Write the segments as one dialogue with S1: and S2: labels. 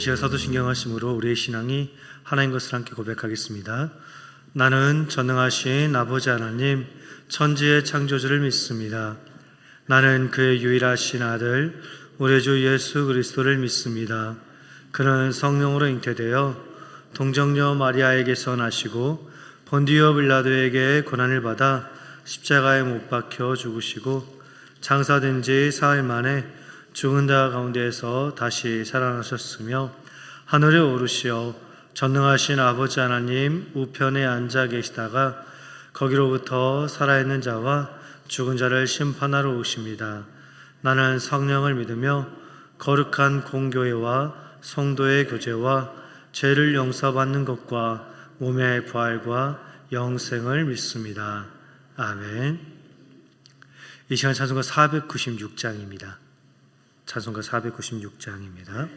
S1: 시간 사도신경하심으로 우리의 신앙이 하나인 것을 함께 고백하겠습니다. 나는 전능하신 아버지 하나님 천지의 창조주를 믿습니다. 나는 그의 유일하신 아들 우리 주 예수 그리스도를 믿습니다. 그는 성령으로 잉태되어 동정녀 마리아에게서 나시고 본디오 빌라도에게 고난을 받아 십자가에 못 박혀 죽으시고 장사된 지 사흘 만에 죽은 자 가운데에서 다시 살아나셨으며 하늘에 오르시어 전능하신 아버지 하나님 우편에 앉아 계시다가 거기로부터 살아있는 자와 죽은 자를 심판하러 오십니다. 나는 성령을 믿으며 거룩한 공교회와 성도의 교제와 죄를 용서받는 것과 몸의 부활과 영생을 믿습니다. 아멘. 이 시간 찬송가 496장입니다. 찬송가 496장입니다.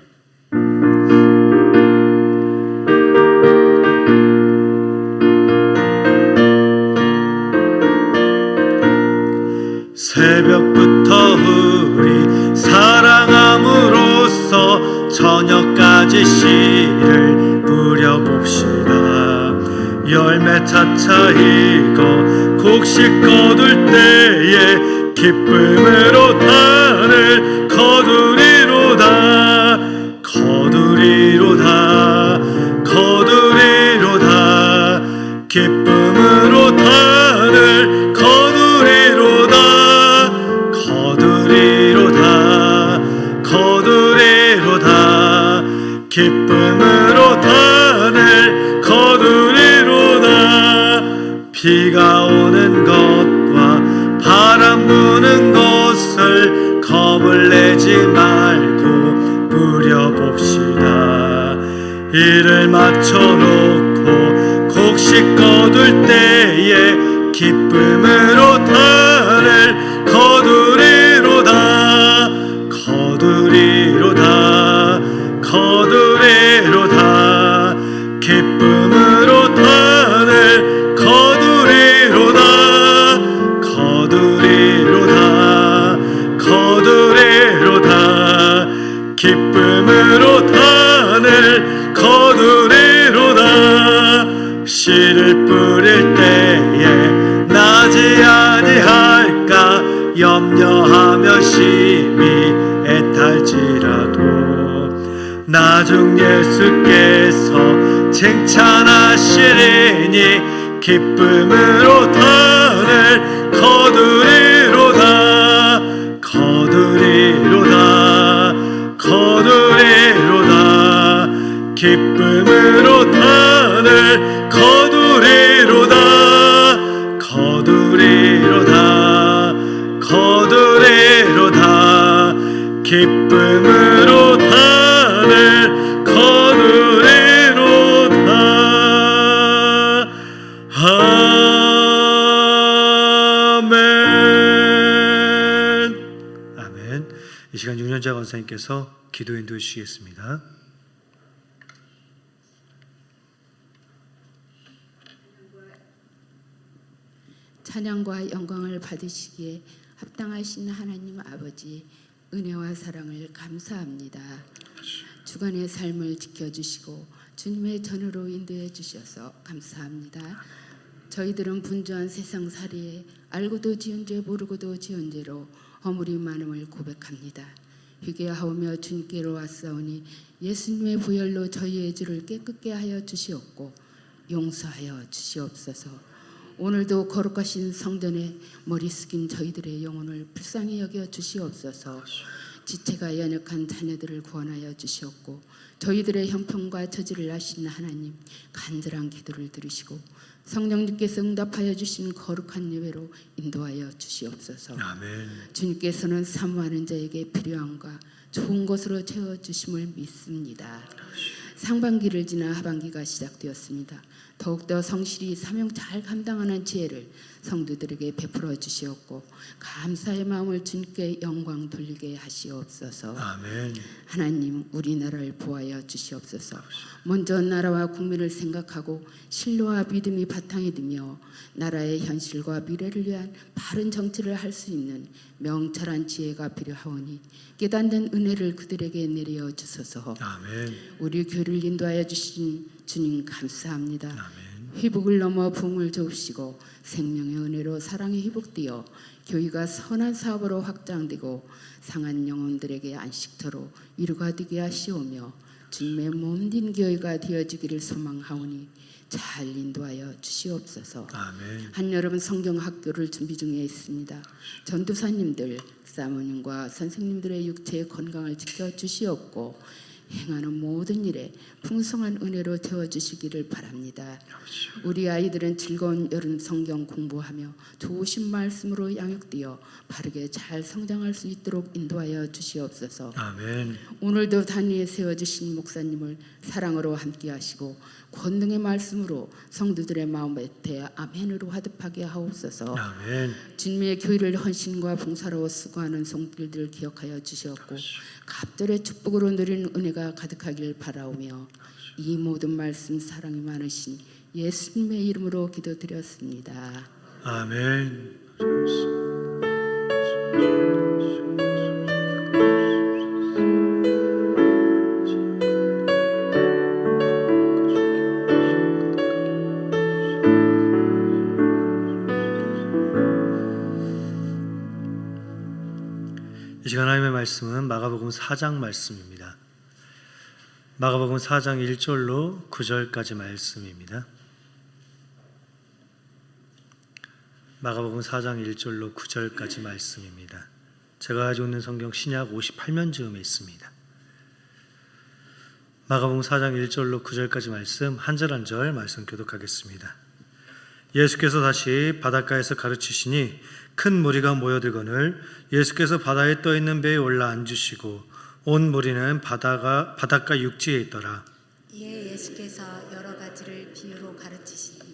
S1: 새벽부터 우리 사랑함으로써 저녁까지 씨를 뿌려봅시다. 열매 차차 익어 곡식 거둘 때에 기쁨으로 단을 거두리로다. 거두리로다. 거두리로다. 기쁨으로 단을 거두리로다. 거두리로다. 거두리로다. 기쁨으로 단을 거두리로다. 비가 오는 것과 바람 부는 것을 겁을 내지 말고 뿌려봅시다. 이를 맞춰놓고 곡식 거둘 때에 기쁨으로 단을 거두리로다. 거두리로다. 거두리로다. 기쁨으로 단을 거두리로다. 거두리로다. 거두리로다. 기쁨으로 단을 거두리로다. 씨를 뿌릴 때에 나지 아니할까 염려하며 심히 애탈지라도 나중 예수께서 칭찬하시리니 기쁨으로 단을 거두리로다. 거두리로다. 거두리로다. 기쁨으로 단을 거두리로다. 거두리로다. 거두리로다. 기쁨으로 단을 거두리로다. 아멘. 아멘. 이 시간 윤현자 권사님께서 기도 인도해 주시겠습니다.
S2: 찬양과 영광을 받으시기에 합당하신 하나님 아버지 은혜와 사랑을 감사합니다. 주간의 삶을 지켜주시고 주님의 전으로 인도해 주셔서 감사합니다. 저희들은 분주한 세상살이에 알고도 지은 죄 모르고도 지은 죄로 허물이 많음을 고백합니다. 회개하오며 주님께로 왔사오니 예수님의 보혈로 저희의 죄를 깨끗게 하여 주시옵고 용서하여 주시옵소서. 오늘도 거룩하신 성전에 머리 숙인 저희들의 영혼을 불쌍히 여겨 주시옵소서. 지체가 연약한 자녀들을 구원하여 주시옵고 저희들의 형편과 처지를 아시는 하나님 간절한 기도를 들으시고 성령님께서 응답하여 주신 거룩한 예배로 인도하여 주시옵소서.
S1: 아멘.
S2: 주님께서는 사모하는 자에게 필요함과 좋은 것으로 채워주심을 믿습니다. 상반기를 지나 하반기가 시작되었습니다. 더욱더 성실히 사명 잘 감당하는 지혜를 성도들에게 베풀어 주시옵고 감사의 마음을 주님께 영광 돌리게 하시옵소서.
S1: 아멘.
S2: 하나님 우리나라를 보하여 주시옵소서. 먼저 나라와 국민을 생각하고 신뢰와 믿음이 바탕이 되며 나라의 현실과 미래를 위한 바른 정치를 할 수 있는 명철한 지혜가 필요하오니 깨닫는 은혜를 그들에게 내려 주소서.
S1: 아멘.
S2: 우리 교회를 인도하여 주신 주님 감사합니다.
S1: 아멘.
S2: 회복을 넘어 부흥을 주옵시고 생명의 은혜로 사랑이 회복되어 교회가 선한 사업으로 확장되고 상한 영혼들에게 안식처로 위로가 되게 하시오며 주님의 몸된 교회가 되어지기를 소망하오니 잘 인도하여 주시옵소서.
S1: 아멘.
S2: 한여름 성경학교를 준비 중에 있습니다. 전도사님들, 사모님과 선생님들의 육체의 건강을 지켜주시옵고 행하는 모든 일에 풍성한 은혜로 채워주시기를 바랍니다. 우리 아이들은 즐거운 여름 성경 공부하며 좋으신 말씀으로 양육되어 바르게 잘 성장할 수 있도록 인도하여 주시옵소서.
S1: 아멘.
S2: 오늘도 단위에 세워주신 목사님을 사랑으로 함께하시고 권능의 말씀으로 성도들의 마음에 대해 아멘으로 화답하게 하옵소서.
S1: 아멘.
S2: 주님의 교회를 헌신과 봉사로 수고하는 성도들을 기억하여 주시옵고 갑절의 축복으로 누리는 은혜가 가득하길 바라오며 이 모든 말씀 사랑이 많으신 예수님의 이름으로 기도드렸습니다.
S1: 아멘. 이 시간 하나님의 말씀은 마가복음 4장 말씀입니다. 마가복음 4장 1절로 9절까지 말씀입니다. 마가복음 4장 1절로 9절까지 말씀입니다. 제가 가지고 있는 성경 신약 58면 즈음에 있습니다. 마가복음 4장 1절로 9절까지 말씀 한 절 한 절 말씀 교독하겠습니다. 예수께서 다시 바닷가에서 가르치시니 큰 무리가 모여들거늘 예수께서 바다에 떠있는 배에 올라 앉으시고 온 무리는 바닷가 육지에 있더라.
S3: 이에 예수께서 여러 가지를 비유로 가르치시니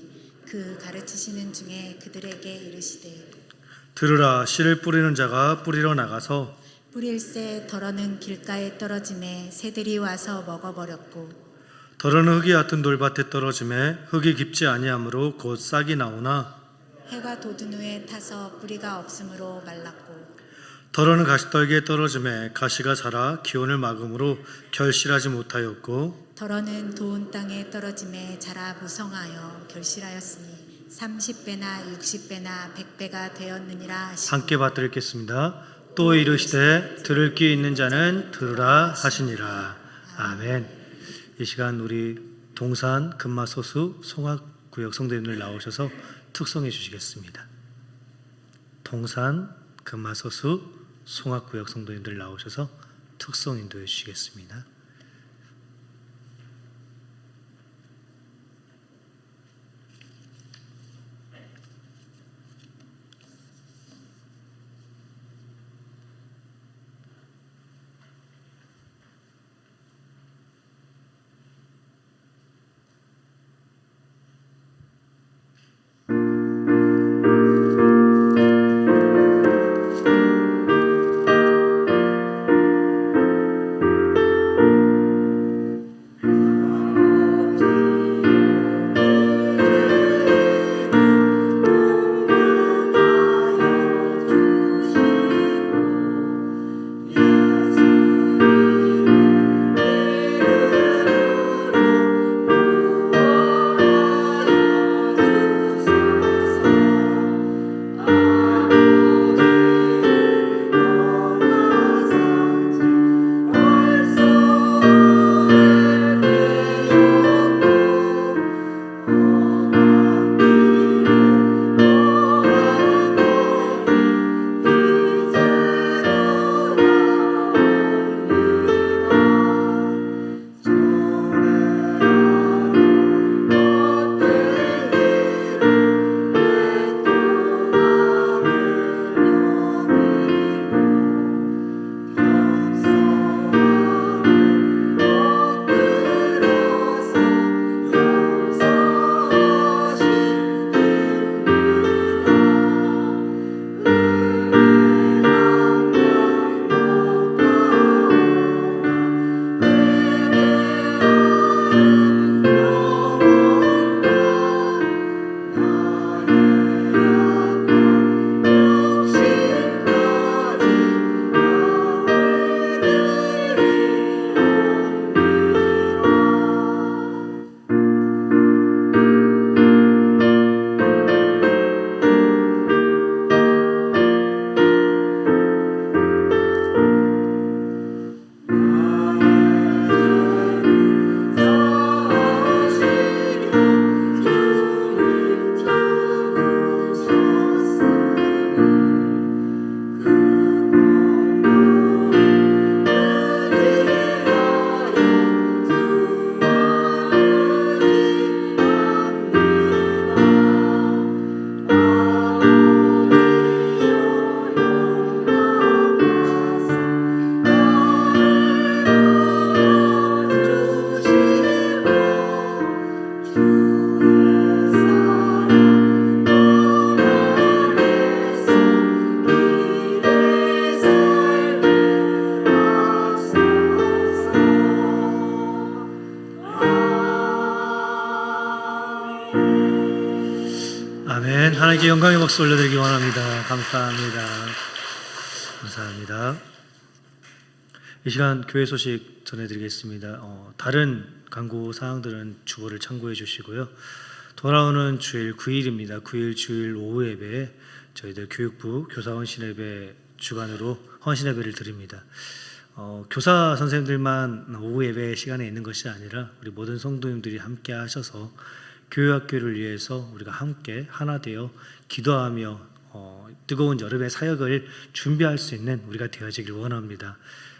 S3: 그 가르치시는 중에 그들에게 이르시되
S1: 들으라. 씨를 뿌리는 자가 뿌리러 나가서
S3: 뿌릴새 덜어는 길가에 떨어짐에 새들이 와서 먹어버렸고
S1: 덜어는 흙이 얕은 돌밭에 떨어짐에 흙이 깊지 아니하므로 곧 싹이 나오나
S3: 해가 돋은 후에 타서 뿌리가 없으므로 말랐고
S1: 덜어는 가시떨기에 떨어짐에 가시가 자라 기온을 막음으로 결실하지 못하였고
S3: 덜어는 좋은 땅에 떨어짐에 자라 무성하여 결실하였으니 30배나 60배나 100배가 되었느니라 하시고
S1: 함께 받들겠습니다. 또 이르시되 들을 귀 있는 자는 들으라 하시니라. 아멘. 이 시간 우리 동산 금마소수 송악구역 성도님들 나오셔서 특송해 주시겠습니다. 동산 금마소수 송악구역 성도님들 나오셔서 특송 인도해 주시겠습니다. 주님께 영광의 박수 올려드리기 원합니다. 감사합니다. 감사합니다. 이 시간 교회 소식 전해드리겠습니다. 다른 광고 사항들은 주보를 참고해 주시고요. 돌아오는 주일 9일입니다. 9일 주일 오후 예배에 저희들 교육부 교사 헌신 예배 주간으로 헌신 예배를 드립니다. 교사 선생님들만 오후 예배 시간에 있는 것이 아니라 우리 모든 성도님들이 함께 하셔서 교회학교를 위해서 우리가 함께 하나 되어 기도하며 뜨거운 여름의 사역을 준비할 수 있는 우리가 되어지길 원합니다.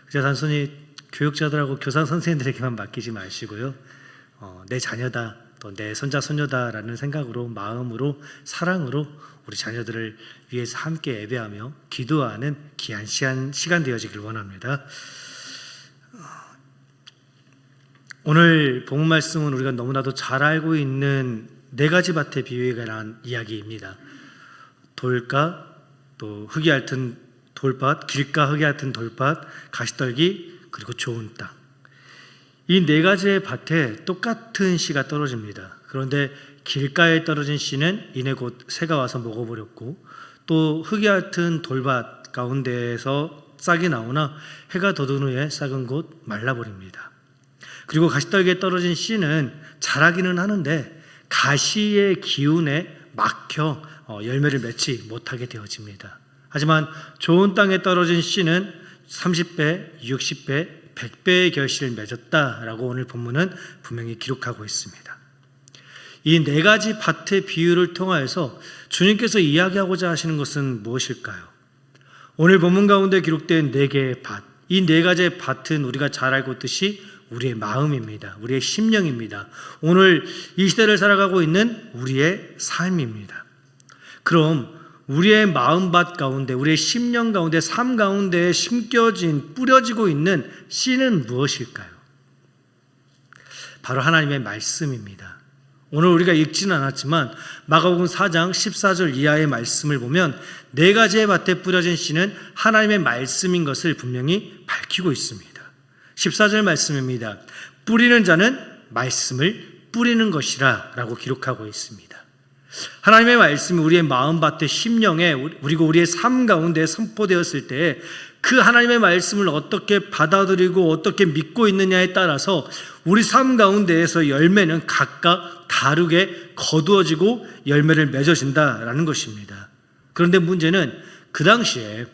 S1: 그래서 단순히 교육자들하고 교사 선생님들에게만 맡기지 마시고요. 내 자녀다, 또 내 손자 손녀다라는 생각으로, 마음으로, 사랑으로 우리 자녀들을 위해서 함께 예배하며 기도하는 귀한 시간 되어지길 원합니다. 오늘 본문 말씀은 우리가 너무나도 잘 알고 있는 네 가지 밭의 비유에 관한 이야기입니다. 돌가, 또 흙이 핥은 돌밭, 길가 흙이 핥은 돌밭, 가시떨기, 그리고 좋은 땅. 이 네 가지의 밭에 똑같은 씨가 떨어집니다. 그런데 길가에 떨어진 씨는 이내 곧 새가 와서 먹어버렸고, 또 흙이 핥은 돌밭 가운데에서 싹이 나오나 해가 돋은 후에 싹은 곧 말라버립니다. 그리고 가시떨기에 떨어진 씨는 자라기는 하는데 가시의 기운에 막혀 열매를 맺지 못하게 되어집니다. 하지만 좋은 땅에 떨어진 씨는 30배, 60배, 100배의 결실을 맺었다라고 오늘 본문은 분명히 기록하고 있습니다. 이 네 가지 밭의 비유를 통하여서 주님께서 이야기하고자 하시는 것은 무엇일까요? 오늘 본문 가운데 기록된 네 개의 밭, 이 네 가지의 밭은 우리가 잘 알고 있듯이 우리의 마음입니다. 우리의 심령입니다. 오늘 이 시대를 살아가고 있는 우리의 삶입니다. 그럼 우리의 마음밭 가운데, 우리의 심령 가운데, 삶 가운데 심겨진, 뿌려지고 있는 씨는 무엇일까요? 바로 하나님의 말씀입니다. 오늘 우리가 읽지는 않았지만 마가복음 4장 14절 이하의 말씀을 보면 네 가지의 밭에 뿌려진 씨는 하나님의 말씀인 것을 분명히 밝히고 있습니다. 14절 말씀입니다. 뿌리는 자는 말씀을 뿌리는 것이라 라고 기록하고 있습니다. 하나님의 말씀이 우리의 마음밭의 심령에, 그리고 우리의 삶 가운데 선포되었을 때 그 하나님의 말씀을 어떻게 받아들이고 어떻게 믿고 있느냐에 따라서 우리 삶 가운데에서 열매는 각각 다르게 거두어지고 열매를 맺어진다라는 것입니다. 그런데 문제는 그 당시에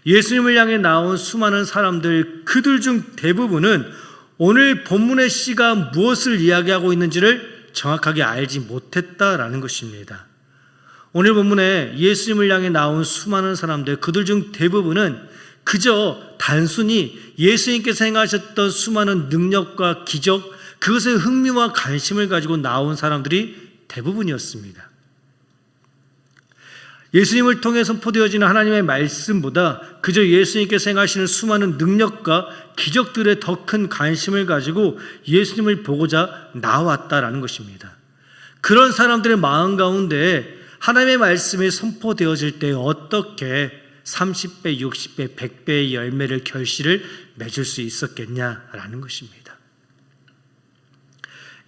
S1: 예수님을 향해 나온 수많은 사람들, 그들 중 대부분은 오늘 본문의 씨가 무엇을 이야기하고 있는지를 정확하게 알지 못했다라는 것입니다. 오늘 본문에 예수님을 향해 나온 수많은 사람들, 그들 중 대부분은 그저 단순히 예수님께서 행하셨던 수많은 능력과 기적, 그것에 흥미와 관심을 가지고 나온 사람들이 대부분이었습니다. 예수님을 통해 선포되어지는 하나님의 말씀보다 그저 예수님께서 행하시는 수많은 능력과 기적들에 더 큰 관심을 가지고 예수님을 보고자 나왔다라는 것입니다. 그런 사람들의 마음 가운데 하나님의 말씀이 선포되어질 때 어떻게 30배, 60배, 100배의 열매를, 결실을 맺을 수 있었겠냐라는 것입니다.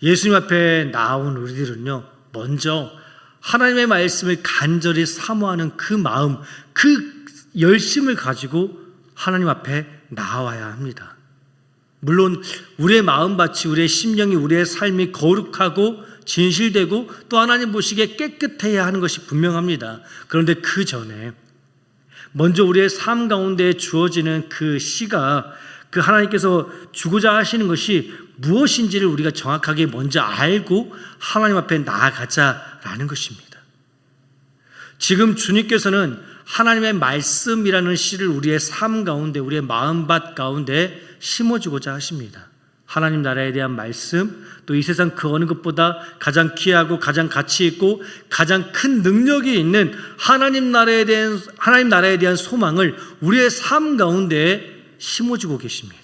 S1: 예수님 앞에 나온 우리들은요, 먼저 하나님의 말씀을 간절히 사모하는 그 마음, 그 열심을 가지고 하나님 앞에 나와야 합니다. 물론 우리의 마음밭이, 우리의 심령이, 우리의 삶이 거룩하고 진실되고 또 하나님 보시기에 깨끗해야 하는 것이 분명합니다. 그런데 그 전에 먼저 우리의 삶 가운데 주어지는 그 씨가, 그 하나님께서 주고자 하시는 것이 무엇인지를 우리가 정확하게 먼저 알고 하나님 앞에 나아가자라는 것입니다. 지금 주님께서는 하나님의 말씀이라는 씨를 우리의 삶 가운데, 우리의 마음밭 가운데 심어주고자 하십니다. 하나님 나라에 대한 말씀, 또 이 세상 그 어느 것보다 가장 귀하고 가장 가치 있고 가장 큰 능력이 있는 하나님 나라에 대한 소망을 우리의 삶 가운데 심어주고 계십니다.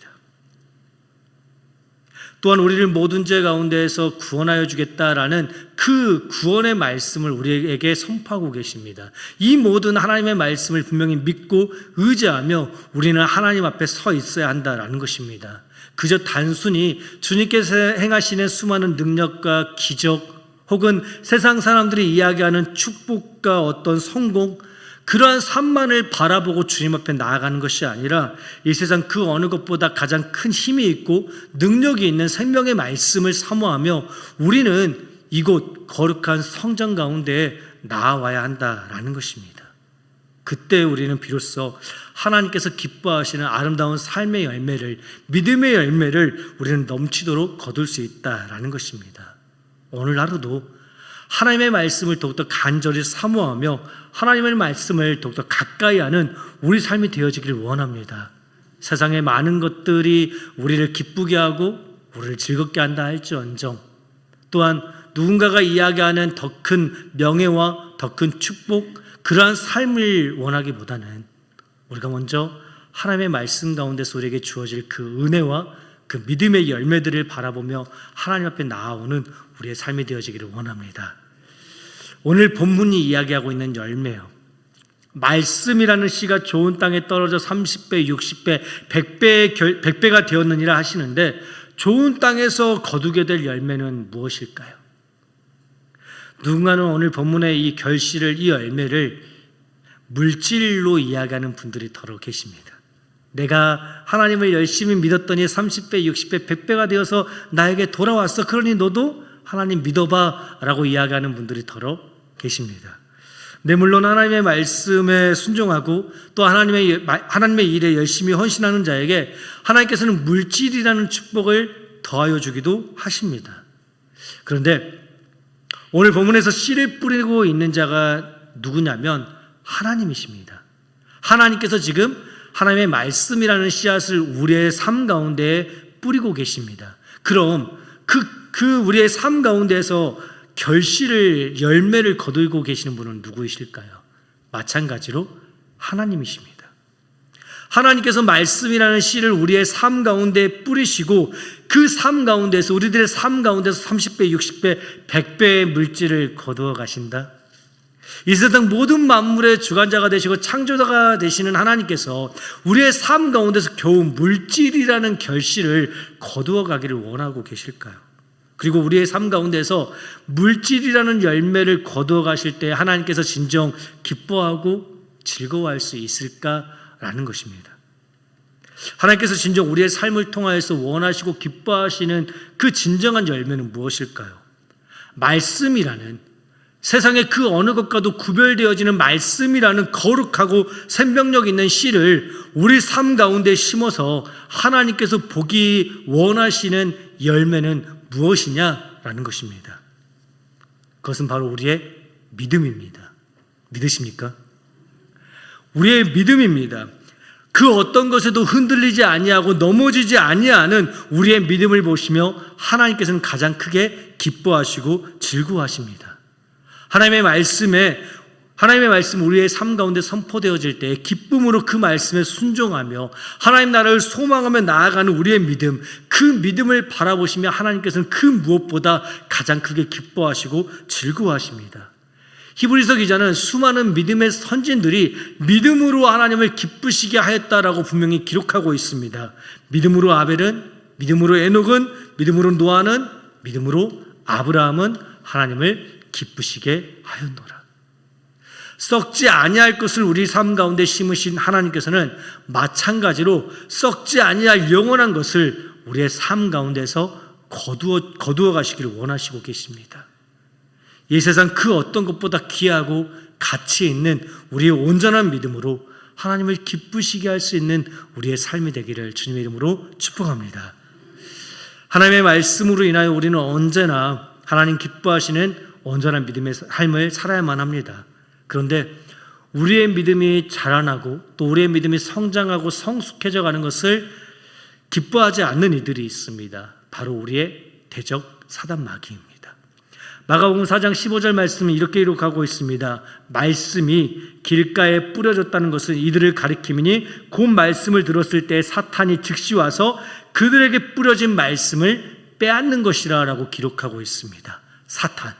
S1: 또한 우리를 모든 죄 가운데에서 구원하여 주겠다라는 그 구원의 말씀을 우리에게 선포하고 계십니다. 이 모든 하나님의 말씀을 분명히 믿고 의지하며 우리는 하나님 앞에 서 있어야 한다라는 것입니다. 그저 단순히 주님께서 행하시는 수많은 능력과 기적, 혹은 세상 사람들이 이야기하는 축복과 어떤 성공, 그러한 삶만을 바라보고 주님 앞에 나아가는 것이 아니라 이 세상 그 어느 것보다 가장 큰 힘이 있고 능력이 있는 생명의 말씀을 사모하며 우리는 이곳 거룩한 성전 가운데 나아와야 한다라는 것입니다. 그때 우리는 비로소 하나님께서 기뻐하시는 아름다운 삶의 열매를, 믿음의 열매를 우리는 넘치도록 거둘 수 있다라는 것입니다. 오늘 하루도 하나님의 말씀을 더욱더 간절히 사모하며 하나님의 말씀을 더욱더 가까이 하는 우리 삶이 되어지길 원합니다. 세상의 많은 것들이 우리를 기쁘게 하고 우리를 즐겁게 한다 할지언정, 또한 누군가가 이야기하는 더 큰 명예와 더 큰 축복, 그러한 삶을 원하기보다는 우리가 먼저 하나님의 말씀 가운데서 우리에게 주어질 그 은혜와 그 믿음의 열매들을 바라보며 하나님 앞에 나아오는 우리의 삶이 되어지기를 원합니다. 오늘 본문이 이야기하고 있는 열매요, 말씀이라는 씨가 좋은 땅에 떨어져 30배, 60배, 100배가 되었느니라 하시는데, 좋은 땅에서 거두게 될 열매는 무엇일까요? 누군가는 오늘 본문의 이 결실을, 이 열매를 물질로 이야기하는 분들이 더러 계십니다. 내가 하나님을 열심히 믿었더니 30배, 60배, 100배가 되어서 나에게 돌아왔어. 그러니 너도 하나님 믿어봐 라고 이야기하는 분들이 더러 계십니다. 네, 물론 하나님의 말씀에 순종하고 또 하나님의 일에 열심히 헌신하는 자에게 하나님께서는 물질이라는 축복을 더하여 주기도 하십니다. 그런데 오늘 본문에서 씨를 뿌리고 있는 자가 누구냐면 하나님이십니다. 하나님께서 지금 하나님의 말씀이라는 씨앗을 우리의 삶 가운데 뿌리고 계십니다. 그럼 그 우리의 삶 가운데서 결실을, 열매를 거두고 계시는 분은 누구이실까요? 마찬가지로 하나님이십니다. 하나님께서 말씀이라는 씨를 우리의 삶 가운데 뿌리시고 그 삶 가운데서, 우리들의 삶 가운데서 30배, 60배, 100배의 물질을 거두어 가신다. 이 세상 모든 만물의 주관자가 되시고 창조자가 되시는 하나님께서 우리의 삶 가운데서 겨우 물질이라는 결실을 거두어 가기를 원하고 계실까요? 그리고 우리의 삶 가운데서 물질이라는 열매를 거두어 가실 때 하나님께서 진정 기뻐하고 즐거워할 수 있을까라는 것입니다. 하나님께서 진정 우리의 삶을 통하여서 원하시고 기뻐하시는 그 진정한 열매는 무엇일까요? 말씀이라는, 세상의 그 어느 것과도 구별되어지는 말씀이라는 거룩하고 생명력 있는 씨를 우리 삶 가운데 심어서 하나님께서 보기 원하시는 열매는 무엇이냐라는 것입니다. 그것은 바로 우리의 믿음입니다. 믿으십니까? 우리의 믿음입니다. 그 어떤 것에도 흔들리지 아니하고 넘어지지 아니하는 우리의 믿음을 보시며 하나님께서는 가장 크게 기뻐하시고 즐거워하십니다. 하나님의 말씀 우리의 삶 가운데 선포되어질 때 기쁨으로 그 말씀에 순종하며 하나님 나라를 소망하며 나아가는 우리의 믿음, 그 믿음을 바라보시며 하나님께서는 그 무엇보다 가장 크게 기뻐하시고 즐거워하십니다. 히브리서 기자는 수많은 믿음의 선진들이 믿음으로 하나님을 기쁘시게 하였다라고 분명히 기록하고 있습니다. 믿음으로 아벨은, 믿음으로 에녹은, 믿음으로 노아는, 믿음으로 아브라함은 하나님을 기쁘시게 하였노라. 썩지 아니할 것을 우리 삶 가운데 심으신 하나님께서는 마찬가지로 썩지 아니할 영원한 것을 우리의 삶 가운데서 거두어 가시기를 원하시고 계십니다. 이 세상 그 어떤 것보다 귀하고 가치 있는 우리의 온전한 믿음으로 하나님을 기쁘시게 할 수 있는 우리의 삶이 되기를 주님의 이름으로 축복합니다. 하나님의 말씀으로 인하여 우리는 언제나 하나님 기뻐하시는 온전한 믿음의 삶을 살아야만 합니다. 그런데 우리의 믿음이 자라나고 또 우리의 믿음이 성장하고 성숙해져 가는 것을 기뻐하지 않는 이들이 있습니다. 바로 우리의 대적 사단 마귀입니다. 마가복음 4장 15절 말씀은 이렇게 기록하고 있습니다. 말씀이 길가에 뿌려졌다는 것은 이들을 가리킴이니 곧 말씀을 들었을 때 사탄이 즉시 와서 그들에게 뿌려진 말씀을 빼앗는 것이라 라고 기록하고 있습니다. 사탄.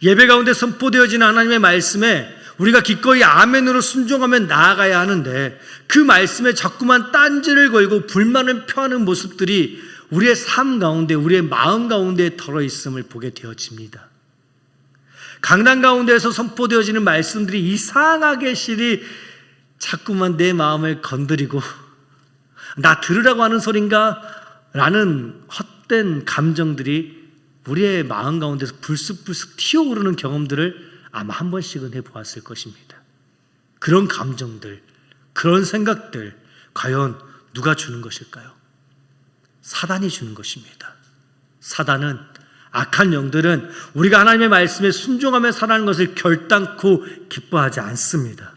S1: 예배 가운데 선포되어지는 하나님의 말씀에 우리가 기꺼이 아멘으로 순종하며 나아가야 하는데 그 말씀에 자꾸만 딴지를 걸고 불만을 표하는 모습들이 우리의 삶 가운데, 우리의 마음 가운데 들어있음을 보게 되어집니다. 강단 가운데에서 선포되어지는 말씀들이 이상하게 실이 자꾸만 내 마음을 건드리고 나 들으라고 하는 소린가? 라는 헛된 감정들이 우리의 마음 가운데서 불쑥불쑥 튀어오르는 경험들을 아마 한 번씩은 해보았을 것입니다. 그런 감정들, 그런 생각들 과연 누가 주는 것일까요? 사단이 주는 것입니다. 사단은, 악한 영들은 우리가 하나님의 말씀에 순종하며 살아가는 것을 결단코 기뻐하지 않습니다.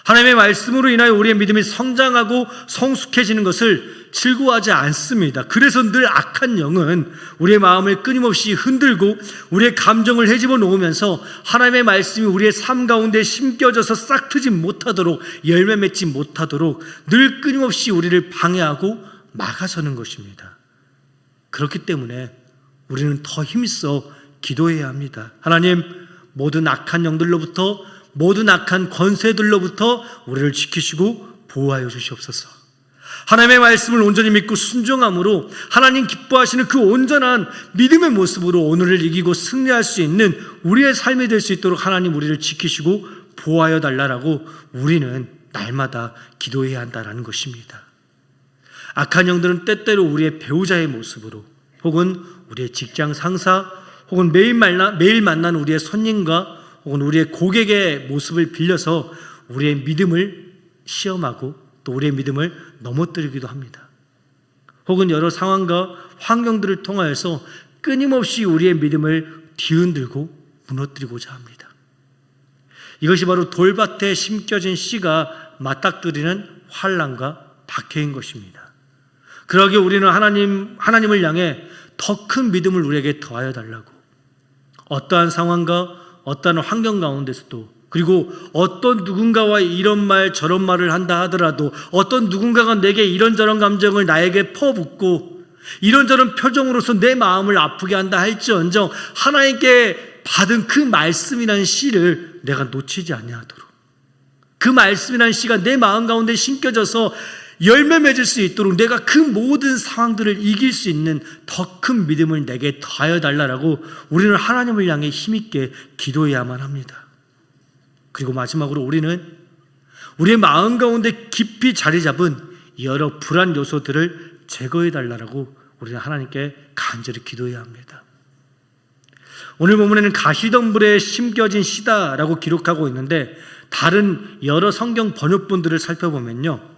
S1: 하나님의 말씀으로 인하여 우리의 믿음이 성장하고 성숙해지는 것을 즐거워하지 않습니다. 그래서 늘 악한 영은 우리의 마음을 끊임없이 흔들고 우리의 감정을 헤집어 놓으면서 하나님의 말씀이 우리의 삶 가운데 심겨져서 싹트지 못하도록, 열매 맺지 못하도록 늘 끊임없이 우리를 방해하고 막아서는 것입니다. 그렇기 때문에 우리는 더 힘써 기도해야 합니다. 하나님, 모든 악한 영들로부터, 모든 악한 권세들로부터 우리를 지키시고 보호하여 주시옵소서. 하나님의 말씀을 온전히 믿고 순종함으로 하나님 기뻐하시는 그 온전한 믿음의 모습으로 오늘을 이기고 승리할 수 있는 우리의 삶이 될 수 있도록 하나님 우리를 지키시고 보호하여 달라라고 우리는 날마다 기도해야 한다는 것입니다. 악한 영들은 때때로 우리의 배우자의 모습으로, 혹은 우리의 직장 상사, 혹은 매일 만난 우리의 손님과 혹은 우리의 고객의 모습을 빌려서 우리의 믿음을 시험하고 또 우리의 믿음을 넘어뜨리기도 합니다. 혹은 여러 상황과 환경들을 통하여서 끊임없이 우리의 믿음을 뒤흔들고 무너뜨리고자 합니다. 이것이 바로 돌밭에 심겨진 씨가 맞닥뜨리는 환난과 박해인 것입니다. 그러기에 우리는 하나님을 향해 더 큰 믿음을 우리에게 더하여 달라고, 어떠한 상황과 어떠한 환경 가운데서도, 그리고 어떤 누군가와 이런 말 저런 말을 한다 하더라도, 어떤 누군가가 내게 이런저런 감정을 나에게 퍼붓고 이런저런 표정으로서 내 마음을 아프게 한다 할지언정 하나님께 받은 그 말씀이라는 씨를 내가 놓치지 아니하도록, 그 말씀이라는 씨가 내 마음 가운데 심겨져서 열매 맺을 수 있도록 내가 그 모든 상황들을 이길 수 있는 더 큰 믿음을 내게 더하여 달라라고 우리는 하나님을 향해 힘있게 기도해야만 합니다. 그리고 마지막으로 우리는 우리의 마음 가운데 깊이 자리 잡은 여러 불안 요소들을 제거해 달라라고 우리는 하나님께 간절히 기도해야 합니다. 오늘 본문에는 가시덤불에 심겨진 씨다라고 기록하고 있는데, 다른 여러 성경 번역본들을 살펴보면요,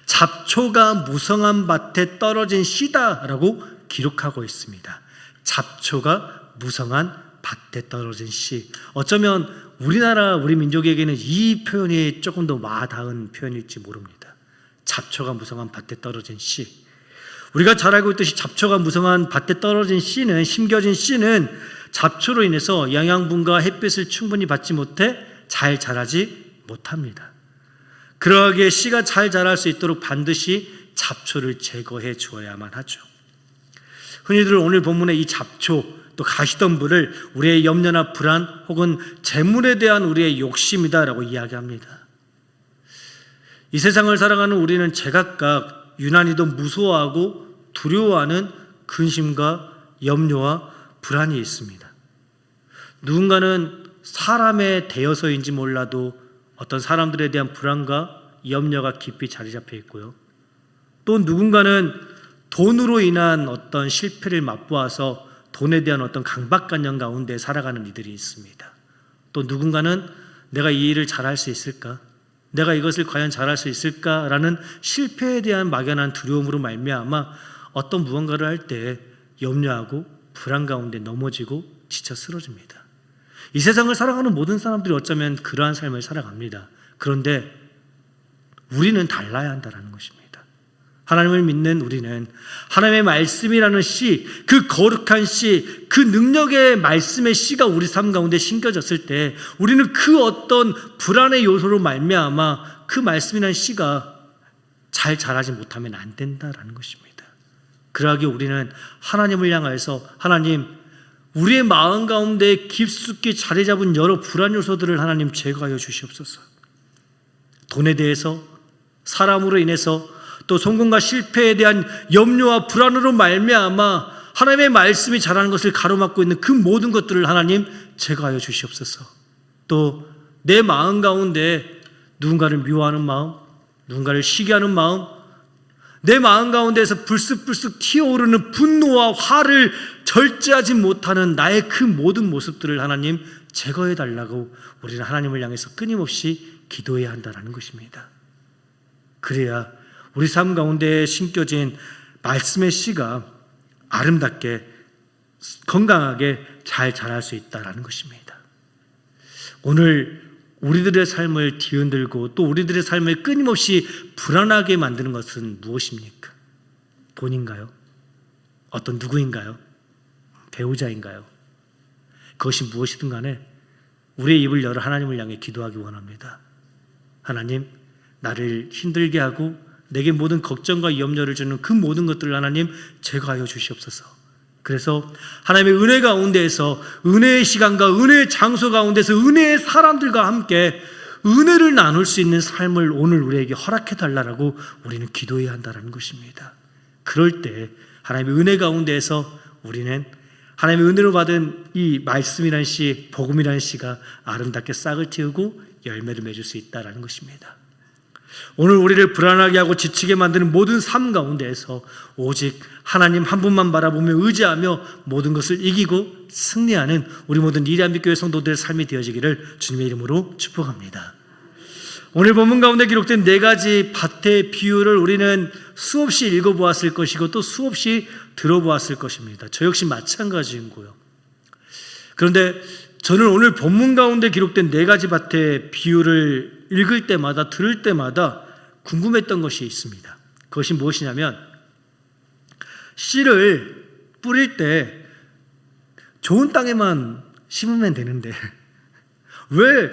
S1: 잡초가 무성한 밭에 떨어진 씨다라고 기록하고 있습니다. 잡초가 무성한 밭에 떨어진 씨. 어쩌면 우리 민족에게는 이 표현이 조금 더 와닿은 표현일지 모릅니다. 잡초가 무성한 밭에 떨어진 씨. 우리가 잘 알고 있듯이 잡초가 무성한 밭에 떨어진 씨는, 심겨진 씨는 잡초로 인해서 영양분과 햇빛을 충분히 받지 못해 잘 자라지 못합니다. 그러기에 씨가 잘 자랄 수 있도록 반드시 잡초를 제거해 주어야만 하죠. 흔히들 오늘 본문의 이 잡초, 또 가시덤불을 우리의 염려나 불안 혹은 재물에 대한 우리의 욕심이다라고 이야기합니다. 이 세상을 살아가는 우리는 제각각 유난히도 무서워하고 두려워하는 근심과 염려와 불안이 있습니다. 누군가는 사람에 대여서인지 몰라도 어떤 사람들에 대한 불안과 염려가 깊이 자리 잡혀 있고요. 또 누군가는 돈으로 인한 어떤 실패를 맛보아서 돈에 대한 어떤 강박관념 가운데 살아가는 이들이 있습니다. 또 누군가는 내가 이 일을 잘할 수 있을까? 내가 이것을 과연 잘할 수 있을까라는 실패에 대한 막연한 두려움으로 말미암아 어떤 무언가를 할 때 염려하고 불안 가운데 넘어지고 지쳐 쓰러집니다. 이 세상을 살아가는 모든 사람들이 어쩌면 그러한 삶을 살아갑니다. 그런데 우리는 달라야 한다는 것입니다. 하나님을 믿는 우리는 하나님의 말씀이라는 씨, 그 거룩한 씨, 그 능력의 말씀의 씨가 우리 삶 가운데 심겨졌을 때 우리는 그 어떤 불안의 요소로 말미암아 그 말씀이라는 씨가 잘 자라지 못하면 안 된다라는 것입니다. 그러하기에 우리는 하나님을 향해서, 하나님, 우리의 마음 가운데 깊숙이 자리 잡은 여러 불안 요소들을 하나님 제거하여 주시옵소서. 돈에 대해서, 사람으로 인해서, 또 성공과 실패에 대한 염려와 불안으로 말미암아 하나님의 말씀이 자라는 것을 가로막고 있는 그 모든 것들을 하나님 제거하여 주시옵소서. 또 내 마음 가운데 누군가를 미워하는 마음, 누군가를 시기하는 마음, 내 마음 가운데에서 불쑥불쑥 튀어오르는 분노와 화를 절제하지 못하는 나의 그 모든 모습들을 하나님 제거해 달라고 우리는 하나님을 향해서 끊임없이 기도해야 한다는 것입니다. 그래야 우리 삶 가운데 심겨진 말씀의 씨가 아름답게 건강하게 잘 자랄 수 있다는 것입니다. 오늘 우리들의 삶을 뒤흔들고 또 우리들의 삶을 끊임없이 불안하게 만드는 것은 무엇입니까? 돈인가요? 어떤 누구인가요? 배우자인가요? 그것이 무엇이든 간에 우리의 입을 열어 하나님을 향해 기도하기 원합니다. 하나님, 나를 힘들게 하고 내게 모든 걱정과 염려를 주는 그 모든 것들을 하나님 제거하여 주시옵소서. 그래서 하나님의 은혜 가운데에서 은혜의 시간과 은혜의 장소 가운데서 은혜의 사람들과 함께 은혜를 나눌 수 있는 삶을 오늘 우리에게 허락해 달라고 우리는 기도해야 한다는 것입니다. 그럴 때 하나님의 은혜 가운데에서 우리는 하나님의 은혜로 받은 이 말씀이라는 씨, 복음이라는 씨가 아름답게 싹을 틔우고 열매를 맺을 수 있다는 것입니다. 오늘 우리를 불안하게 하고 지치게 만드는 모든 삶 가운데에서 오직 하나님 한 분만 바라보며 의지하며 모든 것을 이기고 승리하는 우리 모든 이리한빛교회 성도들의 삶이 되어지기를 주님의 이름으로 축복합니다. 오늘 본문 가운데 기록된 4가지 밭의 비유를 우리는 수없이 읽어보았을 것이고 또 수없이 들어보았을 것입니다. 저 역시 마찬가지인고요. 그런데 저는 오늘 본문 가운데 기록된 4가지 밭의 비유를 읽을 때마다 들을 때마다 궁금했던 것이 있습니다. 그것이 무엇이냐면 씨를 뿌릴 때 좋은 땅에만 심으면 되는데 왜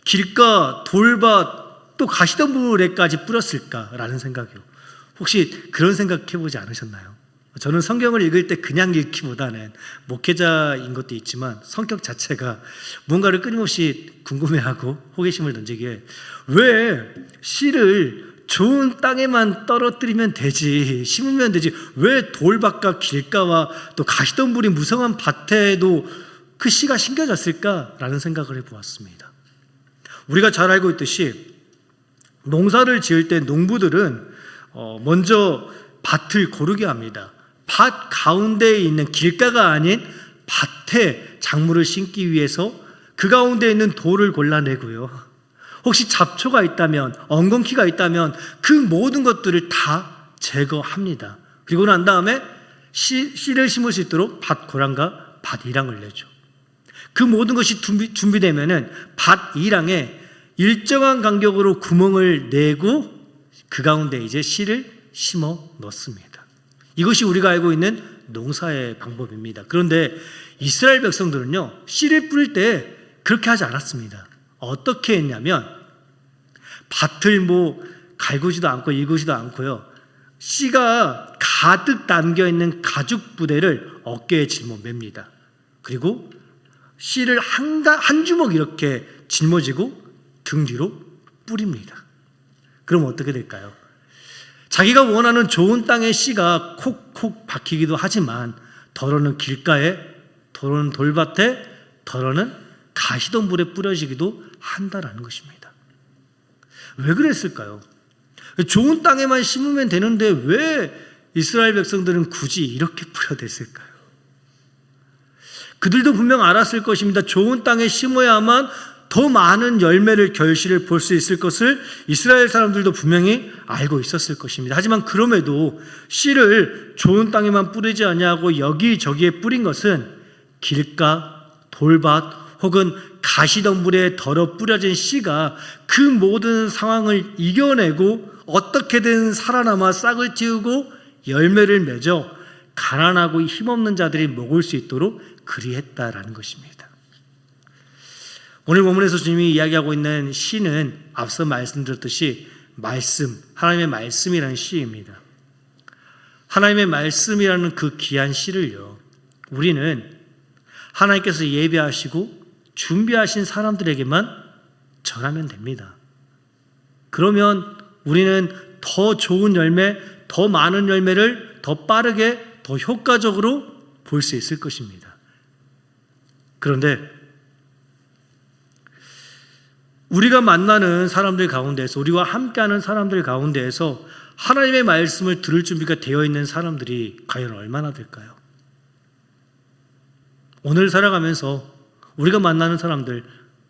S1: 길가, 돌밭, 또 가시덤불에까지 뿌렸을까라는 생각이요. 혹시 그런 생각 해보지 않으셨나요? 저는 성경을 읽을 때 그냥 읽기보다는 목회자인 것도 있지만 성격 자체가 뭔가를 끊임없이 궁금해하고 호기심을 던지기에 왜 씨를 좋은 땅에만 떨어뜨리면 되지, 심으면 되지, 왜 돌밭과 길가와 또 가시덤불이 무성한 밭에도 그 씨가 심겨졌을까라는 생각을 해보았습니다. 우리가 잘 알고 있듯이 농사를 지을 때 농부들은 먼저 밭을 고르게 합니다. 밭 가운데에 있는 길가가 아닌 밭에 작물을 심기 위해서 그 가운데 있는 돌을 골라내고요. 혹시 잡초가 있다면, 엉겅퀴가 있다면 그 모든 것들을 다 제거합니다. 그리고 난 다음에 씨를 심을 수 있도록 밭 고랑과 밭 이랑을 내죠. 그 모든 것이 준비되면은 밭 이랑에 일정한 간격으로 구멍을 내고 그 가운데 이제 씨를 심어 넣습니다. 이것이 우리가 알고 있는 농사의 방법입니다. 그런데 이스라엘 백성들은요, 씨를 뿌릴 때 그렇게 하지 않았습니다. 어떻게 했냐면 밭을 갈구지도 않고 일구지도 않고요, 씨가 가득 담겨있는 가죽 부대를 어깨에 짊어 맵니다. 그리고 씨를 한 주먹 이렇게 짊어지고 등 뒤로 뿌립니다. 그럼 어떻게 될까요? 자기가 원하는 좋은 땅의 씨가 콕콕 박히기도 하지만 덜어는 길가에, 덜어는 돌밭에, 덜어는 가시덤불에 뿌려지기도 한다라는 것입니다. 왜 그랬을까요? 좋은 땅에만 심으면 되는데 왜 이스라엘 백성들은 굳이 이렇게 뿌려댔을까요? 그들도 분명 알았을 것입니다. 좋은 땅에 심어야만 더 많은 열매를, 결실을 볼 수 있을 것을 이스라엘 사람들도 분명히 알고 있었을 것입니다. 하지만 그럼에도 씨를 좋은 땅에만 뿌리지 아니하고 여기저기에 뿌린 것은 길가, 돌밭 혹은 가시덤불에 덜어 뿌려진 씨가 그 모든 상황을 이겨내고 어떻게든 살아남아 싹을 틔우고 열매를 맺어 가난하고 힘없는 자들이 먹을 수 있도록 그리했다라는 것입니다. 오늘 본문에서 주님이 이야기하고 있는 씨는 앞서 말씀드렸듯이 말씀, 하나님의 말씀이라는 씨입니다. 하나님의 말씀이라는 그 귀한 씨를요, 우리는 하나님께서 예배하시고 준비하신 사람들에게만 전하면 됩니다. 그러면 우리는 더 좋은 열매, 더 많은 열매를 더 빠르게, 더 효과적으로 볼 수 있을 것입니다. 그런데 우리가 만나는 사람들 가운데에서, 우리와 함께하는 사람들 가운데에서 하나님의 말씀을 들을 준비가 되어 있는 사람들이 과연 얼마나 될까요? 오늘 살아가면서 우리가 만나는 사람들,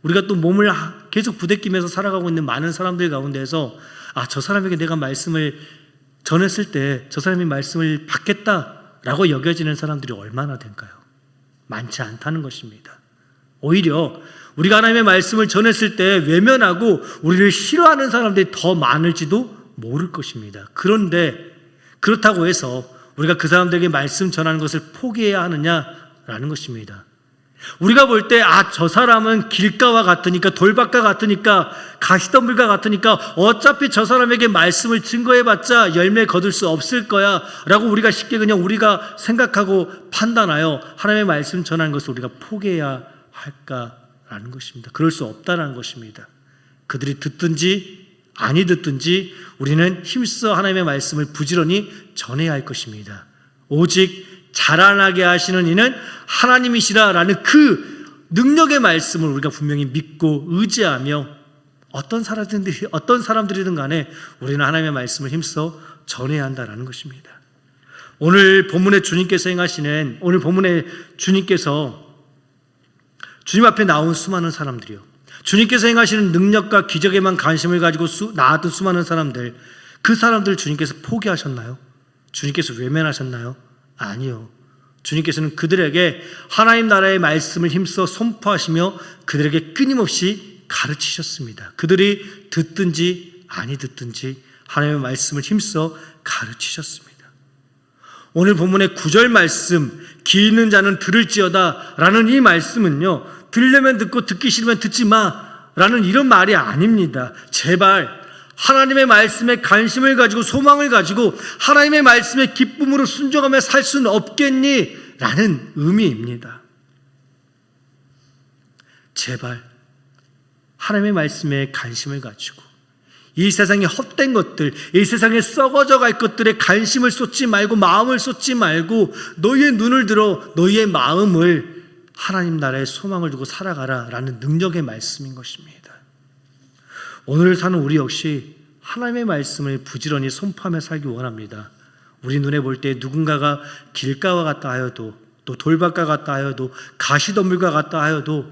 S1: 우리가 또 몸을 계속 부대끼면서 살아가고 있는 많은 사람들 가운데에서 저 사람에게 내가 말씀을 전했을 때 저 사람이 말씀을 받겠다라고 여겨지는 사람들이 얼마나 될까요? 많지 않다는 것입니다. 오히려 우리가 하나님의 말씀을 전했을 때 외면하고 우리를 싫어하는 사람들이 더 많을지도 모를 것입니다. 그런데 그렇다고 해서 우리가 그 사람들에게 말씀 전하는 것을 포기해야 하느냐라는 것입니다. 우리가 볼 때 저 사람은 길가와 같으니까, 돌밭과 같으니까, 가시덤불과 같으니까 어차피 저 사람에게 말씀을 증거해봤자 열매 거둘 수 없을 거야 라고 우리가 쉽게 그냥 우리가 생각하고 판단하여 하나님의 말씀 전하는 것을 우리가 포기해야 할까라는 것입니다. 그럴 수 없다는 것입니다. 그들이 듣든지 아니 듣든지 우리는 힘써 하나님의 말씀을 부지런히 전해야 할 것입니다. 오직 자라나게 하시는 이는 하나님이시라라는 그 능력의 말씀을 우리가 분명히 믿고 의지하며 어떤 사람들이든 간에 우리는 하나님의 말씀을 힘써 전해야 한다라는 것입니다. 오늘 본문에 주님께서 행하시는, 오늘 본문에 주님께서 주님 앞에 나온 수많은 사람들이요, 주님께서 행하시는 능력과 기적에만 관심을 가지고 나왔던 수많은 사람들, 그 사람들 주님께서 포기하셨나요? 주님께서 외면하셨나요? 아니요. 주님께서는 그들에게 하나님 나라의 말씀을 힘써 선포하시며 그들에게 끊임없이 가르치셨습니다. 그들이 듣든지 아니 듣든지 하나님의 말씀을 힘써 가르치셨습니다. 오늘 본문의 9절 말씀, 귀 있는 자는 들을지어다 라는 이 말씀은요, 들려면 듣고 듣기 싫으면 듣지 마 라는 이런 말이 아닙니다. 제발 하나님의 말씀에 관심을 가지고 소망을 가지고 하나님의 말씀에 기쁨으로 순종하며 살 수는 없겠니? 라는 의미입니다. 제발 하나님의 말씀에 관심을 가지고 이 세상의 헛된 것들, 이 세상에 썩어져 갈 것들에 관심을 쏟지 말고, 마음을 쏟지 말고 너희의 눈을 들어 너희의 마음을 하나님 나라의 소망을 두고 살아가라 라는 능력의 말씀인 것입니다. 오늘 사는 우리 역시 하나님의 말씀을 부지런히 선포하며 살기 원합니다. 우리 눈에 볼 때 누군가가 길가와 같다 하여도, 또 돌밭과 같다 하여도, 가시덤불과 같다 하여도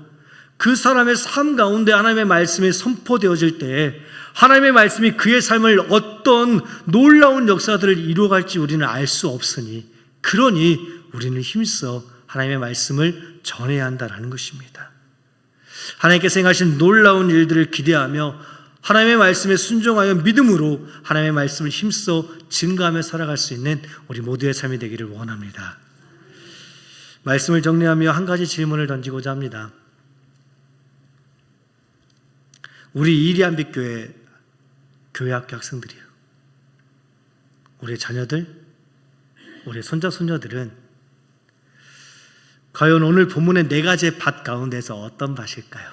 S1: 그 사람의 삶 가운데 하나님의 말씀이 선포되어질 때 하나님의 말씀이 그의 삶을 어떤 놀라운 역사들을 이루어갈지 우리는 알 수 없으니, 그러니 우리는 힘써 하나님의 말씀을 전해야 한다는 것입니다. 하나님께서 행하신 놀라운 일들을 기대하며 하나님의 말씀에 순종하여 믿음으로 하나님의 말씀을 힘써 증거하며 살아갈 수 있는 우리 모두의 삶이 되기를 원합니다. 말씀을 정리하며 한 가지 질문을 던지고자 합니다. 우리 이리안빛교회 교회학교 학생들이요, 우리의 자녀들, 우리의 손자 손녀들은 과연 오늘 본문의 4가지의 밭 가운데서 어떤 밭일까요?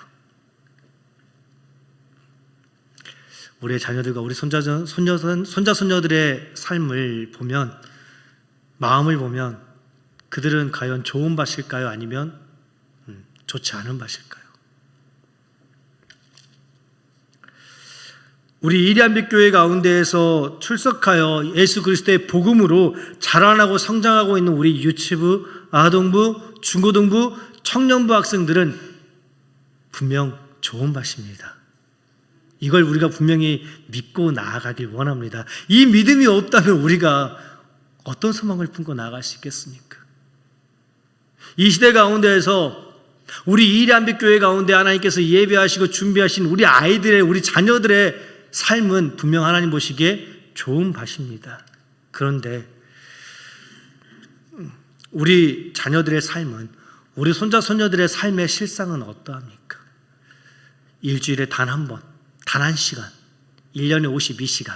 S1: 우리의 자녀들과 우리 손자 손녀들의 삶을 보면, 마음을 보면 그들은 과연 좋은 밭일까요? 아니면 좋지 않은 밭일까요? 우리 이리안빛교회 가운데에서 출석하여 예수 그리스도의 복음으로 자라나고 성장하고 있는 우리 유치부, 아동부, 중고등부, 청년부 학생들은 분명 좋은 밭입니다. 이걸 우리가 분명히 믿고 나아가길 원합니다. 이 믿음이 없다면 우리가 어떤 소망을 품고 나아갈 수 있겠습니까? 이 시대 가운데에서 우리 이리안빛교회 가운데 하나님께서 예배하시고 준비하신 우리 아이들의, 우리 자녀들의 삶은 분명 하나님 보시기에 좋은 밭입니다. 그런데 우리 자녀들의 삶은, 우리 손자 손녀들의 삶의 실상은 어떠합니까? 일주일에 단 한 번, 단 1시간, 1년에 52시간,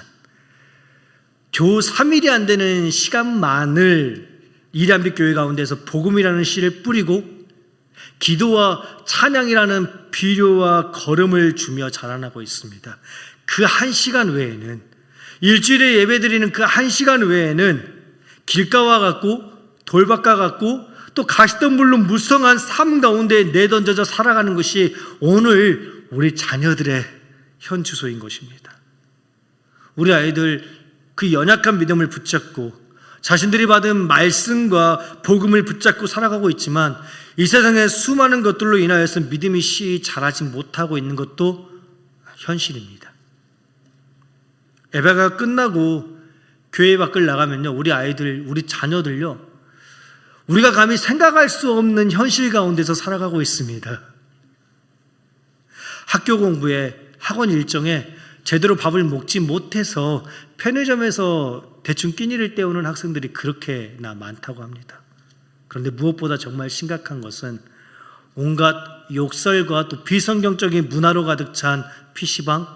S1: 겨우 3일이 안 되는 시간만을 이리안빛교회 가운데서 복음이라는 씨를 뿌리고 기도와 찬양이라는 비료와 거름을 주며 자라나고 있습니다. 그 1시간 외에는 일주일에 예배드리는 그 1시간 외에는 길가와 같고 돌밭과 같고 또 가시덤불로 무성한 삶 가운데 내던져져 살아가는 것이 오늘 우리 자녀들의 현 주소인 것입니다. 우리 아이들 그 연약한 믿음을 붙잡고 자신들이 받은 말씀과 복음을 붙잡고 살아가고 있지만 이 세상의 수많은 것들로 인하여서 믿음이 쉬이 자라지 못하고 있는 것도 현실입니다. 예배가 끝나고 교회 밖을 나가면요, 우리 아이들, 우리 자녀들요, 우리가 감히 생각할 수 없는 현실 가운데서 살아가고 있습니다. 학교 공부에, 학원 일정에 제대로 밥을 먹지 못해서 편의점에서 대충 끼니를 때우는 학생들이 그렇게나 많다고 합니다. 그런데 무엇보다 정말 심각한 것은 온갖 욕설과 또 비성경적인 문화로 가득 찬 PC방,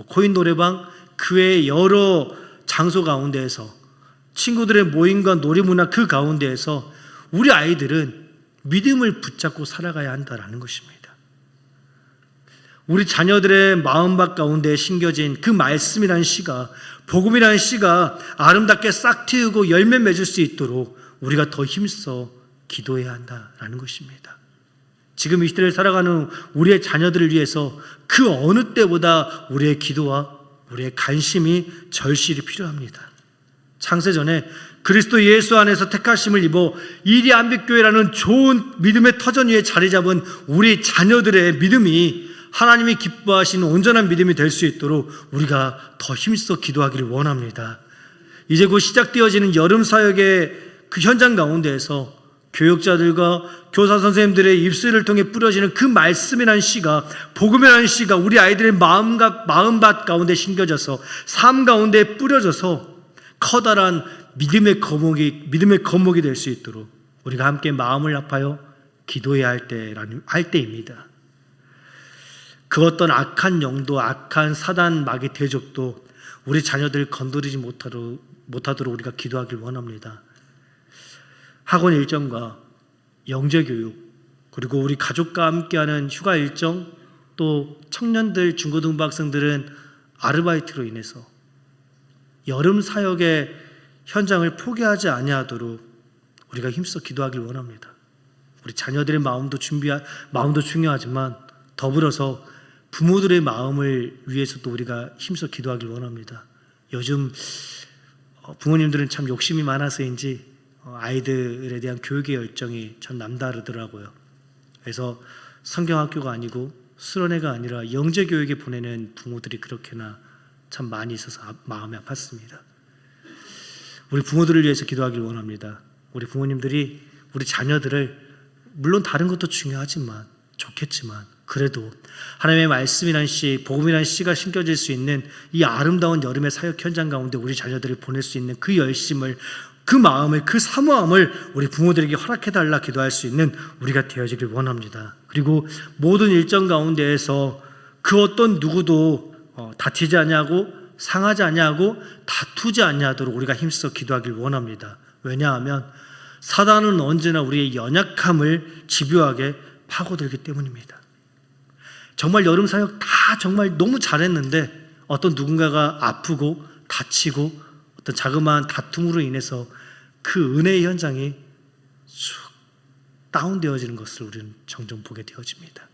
S1: 코인 노래방, 그 외의 여러 장소 가운데에서 친구들의 모임과 놀이문화 그 가운데에서 우리 아이들은 믿음을 붙잡고 살아가야 한다는 것입니다. 우리 자녀들의 마음밭 가운데 심겨진 그 말씀이라는 씨가, 복음이라는 씨가 아름답게 싹 틔우고 열매 맺을 수 있도록 우리가 더 힘써 기도해야 한다는 것입니다. 지금 이 시대를 살아가는 우리의 자녀들을 위해서 그 어느 때보다 우리의 기도와 우리의 관심이 절실히 필요합니다. 창세전에 그리스도 예수 안에서 택하심을 입어 이리 안빛교회라는 좋은 믿음의 터전 위에 자리 잡은 우리 자녀들의 믿음이 하나님이 기뻐하시는 온전한 믿음이 될 수 있도록 우리가 더 힘써 기도하기를 원합니다. 이제 곧 시작되어지는 여름 사역의 그 현장 가운데에서 교육자들과 교사 선생님들의 입술을 통해 뿌려지는 그 말씀이라는 씨가, 복음이라는 씨가 우리 아이들의 마음밭 가운데 심겨져서 삶 가운데 뿌려져서 커다란 믿음의 거목이 될 수 있도록 우리가 함께 마음을 합하여 기도해야 할 때입니다. 그 어떤 악한 영도, 악한 사단 마귀 대적도 우리 자녀들 건드리지 못하도록 우리가 기도하길 원합니다. 학원 일정과 영재교육, 그리고 우리 가족과 함께하는 휴가 일정, 또 청년들, 중고등부 학생들은 아르바이트로 인해서 여름 사역의 현장을 포기하지 아니하도록 우리가 힘써 기도하길 원합니다. 우리 자녀들의 마음도 중요하지만 더불어서 부모들의 마음을 위해서도 우리가 힘써 기도하길 원합니다. 요즘 부모님들은 참 욕심이 많아서인지 아이들에 대한 교육의 열정이 참 남다르더라고요. 그래서 성경학교가 아니고 수련회가 아니라 영재교육에 보내는 부모들이 그렇게나 참 많이 있어서 마음이 아팠습니다. 우리 부모들을 위해서 기도하길 원합니다. 우리 부모님들이 우리 자녀들을, 물론 다른 것도 중요하지만 좋겠지만 그래도 하나님의 말씀이란 씨, 복음이란 씨가 심겨질 수 있는 이 아름다운 여름의 사역 현장 가운데 우리 자녀들을 보낼 수 있는 그 열심을, 그 마음을, 그 사모함을 우리 부모들에게 허락해달라 기도할 수 있는 우리가 되어지길 원합니다. 그리고 모든 일정 가운데에서 그 어떤 누구도 다치지 아니하고 상하지 아니하고 다투지 아니하도록 우리가 힘써 기도하길 원합니다. 왜냐하면 사단은 언제나 우리의 연약함을 집요하게 파고들기 때문입니다. 정말 여름 사역 다 정말 너무 잘했는데 어떤 누군가가 아프고 다치고 어떤 자그마한 다툼으로 인해서 그 은혜의 현장이 쭉 다운되어지는 것을 우리는 종종 보게 되어집니다.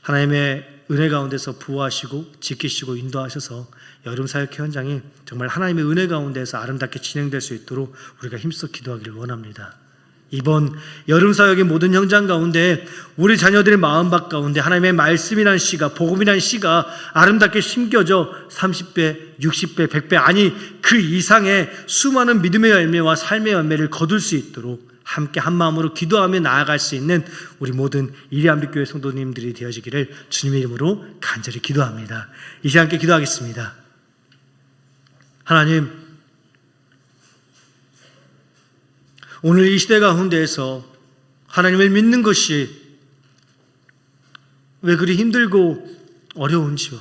S1: 하나님의 은혜 가운데서 보호하시고 지키시고 인도하셔서 여름 사역 현장이 정말 하나님의 은혜 가운데서 아름답게 진행될 수 있도록 우리가 힘써 기도하기를 원합니다. 이번 여름 사역의 모든 현장 가운데 우리 자녀들의 마음밭 가운데 하나님의 말씀이란 씨가, 복음이란 씨가 아름답게 심겨져 30배, 60배, 100배 아니 그 이상의 수많은 믿음의 열매와 삶의 열매를 거둘 수 있도록 함께 한 마음으로 기도하며 나아갈 수 있는 우리 모든 이리안빛교회 성도님들이 되어지기를 주님의 이름으로 간절히 기도합니다. 이 시간 함께 기도하겠습니다. 하나님, 오늘 이 시대 가운데에서 하나님을 믿는 것이 왜 그리 힘들고 어려운지요.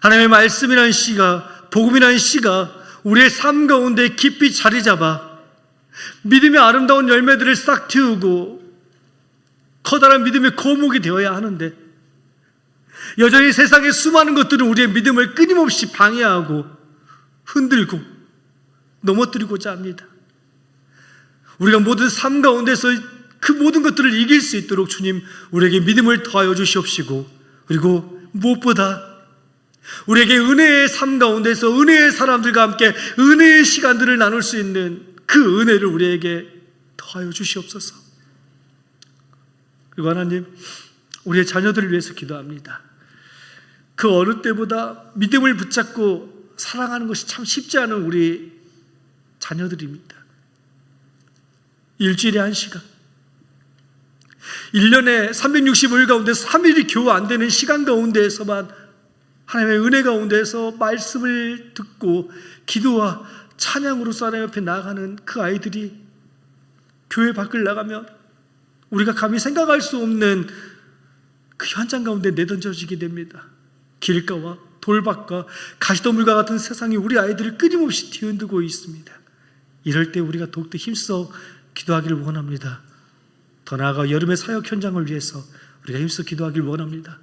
S1: 하나님의 말씀이라는 씨가, 복음이라는 씨가 우리의 삶 가운데 깊이 자리 잡아 믿음의 아름다운 열매들을 싹 틔우고 커다란 믿음의 거목이 되어야 하는데 여전히 세상의 수많은 것들은 우리의 믿음을 끊임없이 방해하고 흔들고 넘어뜨리고자 합니다. 우리가 모든 삶 가운데서 그 모든 것들을 이길 수 있도록 주님 우리에게 믿음을 더하여 주시옵시고, 그리고 무엇보다 우리에게 은혜의 삶 가운데서 은혜의 사람들과 함께 은혜의 시간들을 나눌 수 있는 그 은혜를 우리에게 더하여 주시옵소서. 그리고 하나님, 우리의 자녀들을 위해서 기도합니다. 그 어느 때보다 믿음을 붙잡고 사랑하는 것이 참 쉽지 않은 우리 자녀들입니다. 일주일에 1시간, 1년에 365일 가운데 3일이 겨우 안 되는 시간 가운데에서만 하나님의 은혜 가운데에서 말씀을 듣고 기도와 찬양으로 하나님 옆에 나아가는 그 아이들이 교회 밖을 나가면 우리가 감히 생각할 수 없는 그 현장 가운데 내던져지게 됩니다. 길가와 돌밭과 가시덤불과 같은 세상이 우리 아이들을 끊임없이 뒤흔들고 있습니다. 이럴 때 우리가 더욱더 힘써 기도하기를 원합니다. 더 나아가 여름의 사역 현장을 위해서 우리가 힘써 기도하기를 원합니다.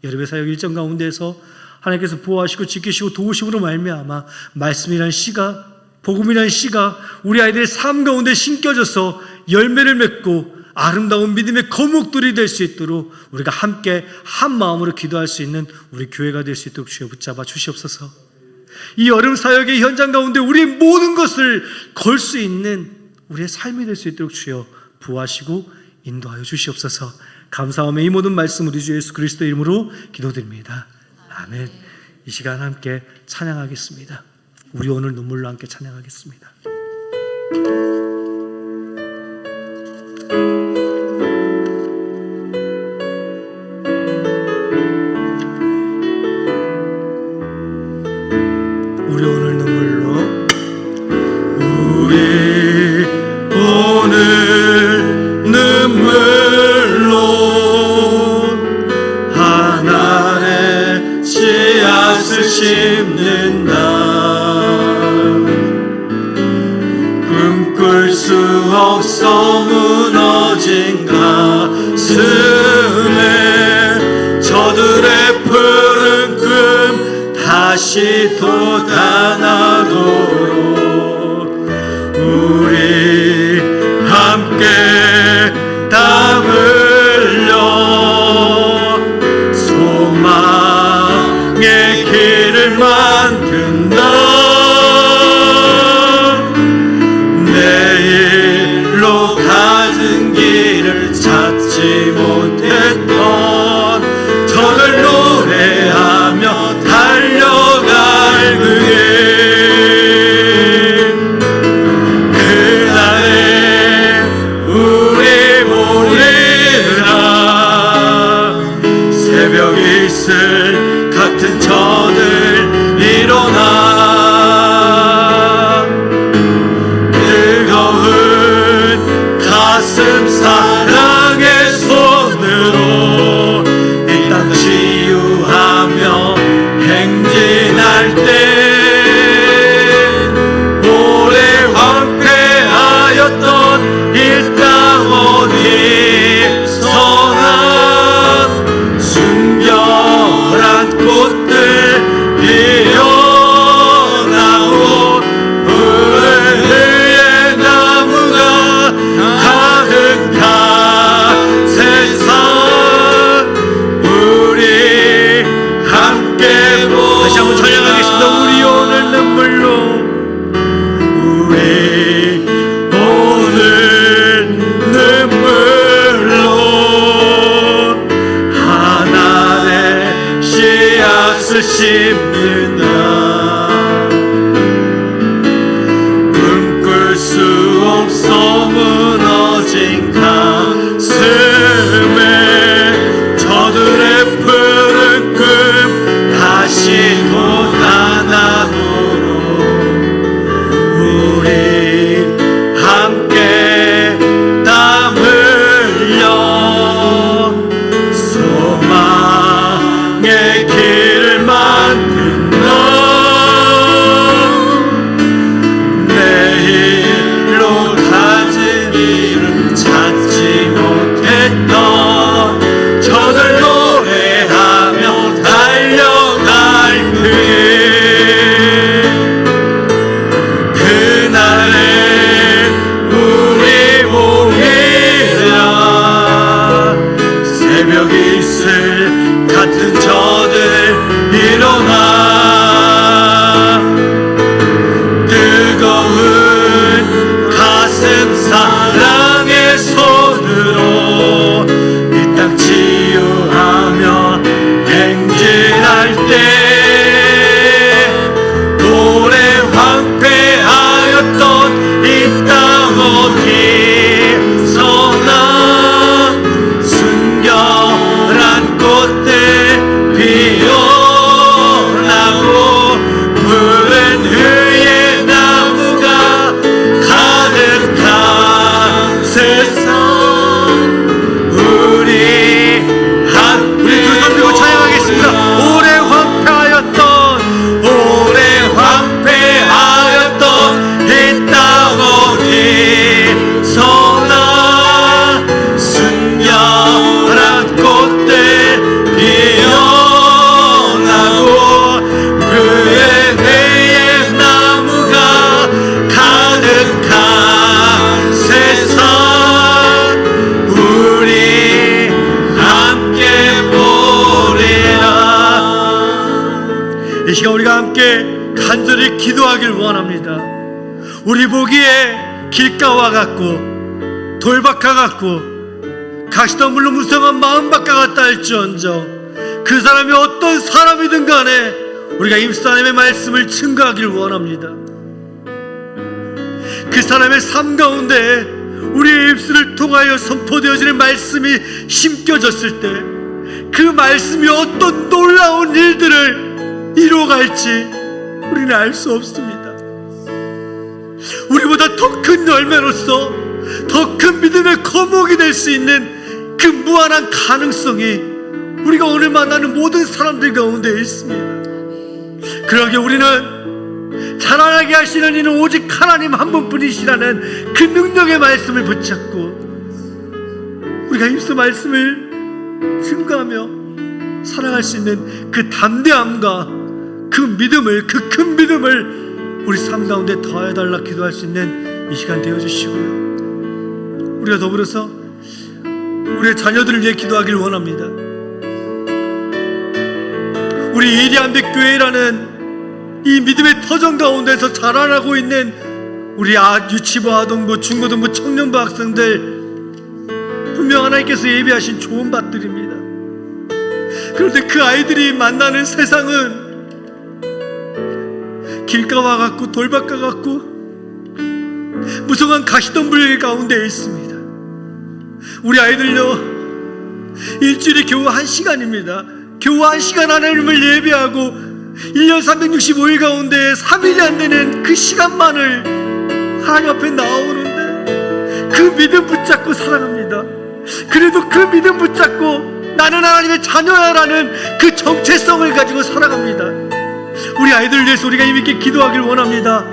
S1: 여름의 사역 일정 가운데서 하나님께서 보호하시고 지키시고 도우심으로 말미암아 말씀이란 씨가, 복음이란 씨가 우리 아이들의 삶 가운데 심겨져서 열매를 맺고 아름다운 믿음의 거목들이 될 수 있도록 우리가 함께 한 마음으로 기도할 수 있는 우리 교회가 될 수 있도록 주여 붙잡아 주시옵소서. 이 여름 사역의 현장 가운데 우리의 모든 것을 걸 수 있는 우리의 삶이 될 수 있도록 주여 부하시고 인도하여 주시옵소서. 감사하며 이 모든 말씀 우리 주 예수 그리스도 이름으로 기도드립니다. 아멘. 이 시간 함께 찬양하겠습니다. 우리 오늘 눈물로 함께 찬양하겠습니다. 우리 오늘 눈물로, 우리 오늘 눈물로 하나의 씨앗을 심는 날, 꿈꿀 기도하길 원합니다. 우리 보기에 길가와 같고 돌박하 같고 가시덤불로 무성한 마음밭과 같다 할지언정 그 사람이 어떤 사람이든 간에 우리가 임사님의 말씀을 증거하길 원합니다. 그 사람의 삶 가운데 우리의 입술을 통하여 선포되어지는 말씀이 심겨졌을 때 그 말씀이 어떤 놀라운 일들을 이루어갈지 우리는 알 수 없습니다. 우리보다 더 큰 열매로서 더 큰 믿음의 거목이 될 수 있는 그 무한한 가능성이 우리가 오늘 만나는 모든 사람들 가운데 있습니다. 그러기에 우리는 자라나게 하시는 이는 오직 하나님 한 분뿐이시라는 그 능력의 말씀을 붙잡고 우리가 입서 말씀을 증거하며 살아갈 수 있는 그 담대함과 그 믿음을, 그 큰 믿음을 우리 삶 가운데 더해달라 기도할 수 있는 이 시간 되어주시고요. 우리가 더불어서 우리의 자녀들을 위해 기도하길 원합니다. 우리 예리한백교회라는 이 믿음의 터전 가운데서 자라나고 있는 우리 유치부, 아동부, 중고등부, 청년부 학생들 분명 하나님께서 예비하신 좋은 밭들입니다. 그런데 그 아이들이 만나는 세상은 길가와 같고 돌밭과 같고 무성한 가시덤불 가운데 있습니다. 우리 아이들요 일주일에 겨우 1시간입니다. 겨우 1시간 하나님을 예배하고 1년 365일 가운데 3일이 안 되는 그 시간만을 하나님 앞에 나오는데 그 믿음 붙잡고 살아갑니다. 그래도 그 믿음 붙잡고 나는 하나님의 자녀야라는 그 정체성을 가지고 살아갑니다. 우리 아이들을 위해서 우리가 힘있게 기도하길 원합니다.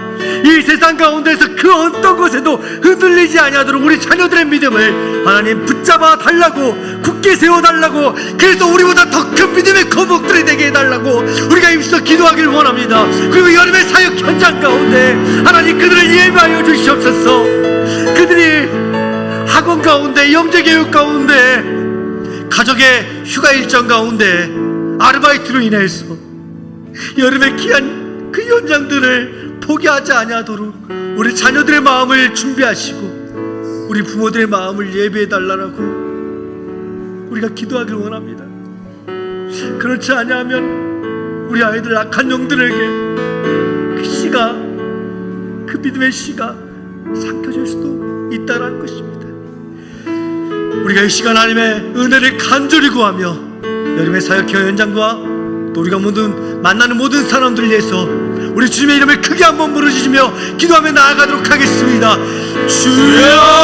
S1: 이 세상 가운데서 그 어떤 것에도 흔들리지 아니하도록 우리 자녀들의 믿음을 하나님 붙잡아 달라고, 굳게 세워달라고, 그래서 우리보다 더 큰 믿음의 거목들이 되게 해달라고 우리가 힘써 기도하길 원합니다. 그리고 여름의 사역 현장 가운데 하나님 그들을 예배하여 주시옵소서. 그들이 학원 가운데, 영재교육 가운데, 가족의 휴가 일정 가운데 아르바이트로 인해서 여름의 귀한 그 현장들을 포기하지 아니하도록 우리 자녀들의 마음을 준비하시고 우리 부모들의 마음을 예배해 달라고 우리가 기도하길 원합니다. 그렇지 아니하면 우리 아이들 악한 영들에게 그 씨가, 그 믿음의 씨가 삼켜질 수도 있다라는 것입니다. 우리가 이 시간 하나님의 은혜를 간절히 구하며 여름의 사역회 현장과 또 우리가 만나는 모든 사람들을 위해서 우리 주님의 이름을 크게 한번 부르짖으며 기도하며 나아가도록 하겠습니다. 주여